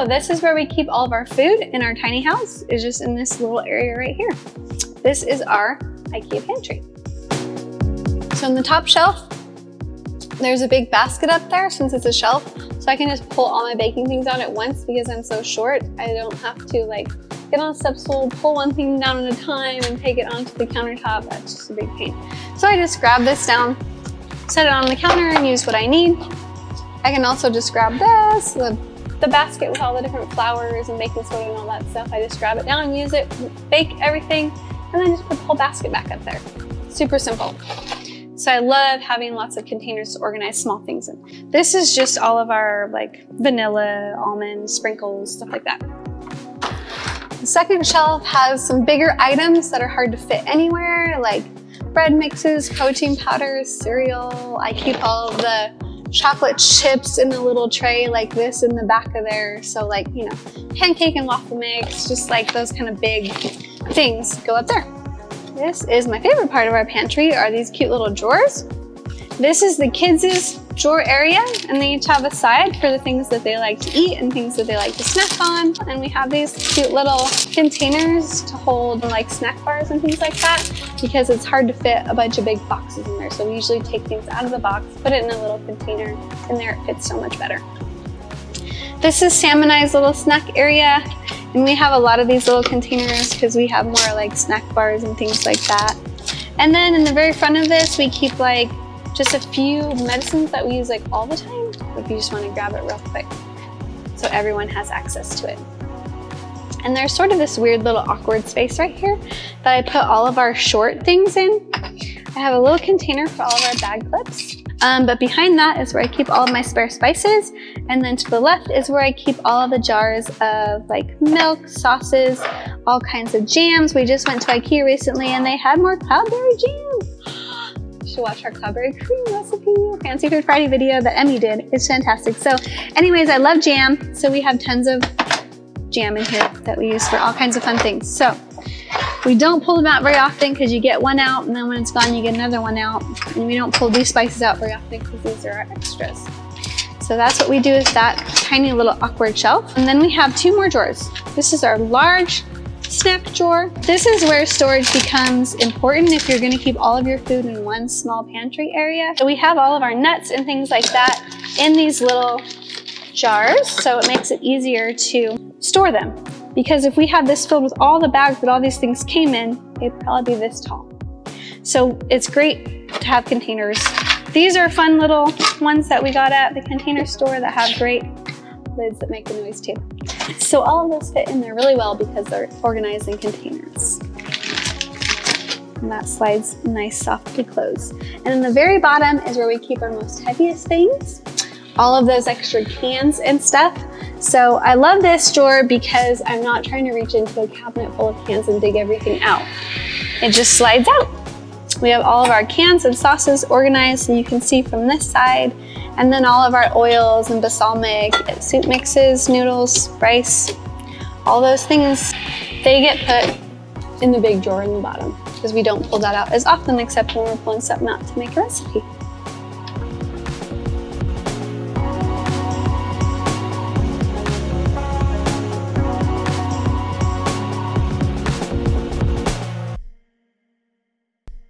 So this is where we keep all of our food in our tiny house, is just in this little area right here. This is our Ikea pantry. So on the top shelf, there's a big basket up there since it's a shelf. So I can just pull all my baking things out at once because I'm so short. I don't have to like get on a step stool, pull one thing down at a time and take it onto the countertop. That's just a big pain. So I just grab this down, set it on the counter and use what I need. I can also just grab this, the basket with all the different flours and baking soda and all that stuff. I just grab it down, use it, bake everything, and then just put the whole basket back up there. Super simple. So I love having lots of containers to organize small things in. This is just all of our like vanilla, almond, sprinkles, stuff like that. The second shelf has some bigger items that are hard to fit anywhere, like bread mixes, protein powders, cereal. I keep all of the chocolate chips in a little tray like this in the back of there. So like, you know, pancake and waffle mix, just like those kind of big things go up there. This is my favorite part of our pantry, are these cute little drawers. This is the kids' drawer area, and they each have a side for the things that they like to eat and things that they like to snack on. And we have these cute little containers to hold like snack bars and things like that, because it's hard to fit a bunch of big boxes in there. So we usually take things out of the box, put it in a little container, and there it fits so much better. This is Sam and I's little snack area. And we have a lot of these little containers because we have more like snack bars and things like that. And then in the very front of this, we keep like just a few medicines that we use like all the time, if you just want to grab it real quick. So everyone has access to it. And there's sort of this weird little awkward space right here that I put all of our short things in. I have a little container for all of our bag clips. But behind that is where I keep all of my spare spices. And then to the left is where I keep all of the jars of like milk, sauces, all kinds of jams. We just went to Ikea recently and they had more cloudberry jam. You should watch our cloudberry cream recipe, Fancy Food Friday video that Emmy did. It's fantastic. So anyways, I love jam. So we have tons of jam in here that we use for all kinds of fun things. So we don't pull them out very often because you get one out and then when it's gone you get another one out. And we don't pull these spices out very often because these are our extras. So that's what we do with that tiny little awkward shelf. And then we have two more drawers. This is our large snack drawer. This is where storage becomes important if you're going to keep all of your food in one small pantry area. So we have all of our nuts and things like that in these little jars, so it makes it easier to store them. Because if we had this filled with all the bags that all these things came in, it'd probably be this tall. So it's great to have containers. These are fun little ones that we got at the container store that have great lids that make a noise too. So all of those fit in there really well because they're organized in containers. And that slides nice softly closed. And then the very bottom is where we keep our most heaviest things. All of those extra cans and stuff. So I love this drawer because I'm not trying to reach into a cabinet full of cans and dig everything out. It just slides out. We have all of our cans and sauces organized so you can see from this side. And then all of our oils and balsamic, soup mixes, noodles, rice, all those things, they get put in the big drawer in the bottom because we don't pull that out as often except when we're pulling something out to make a recipe.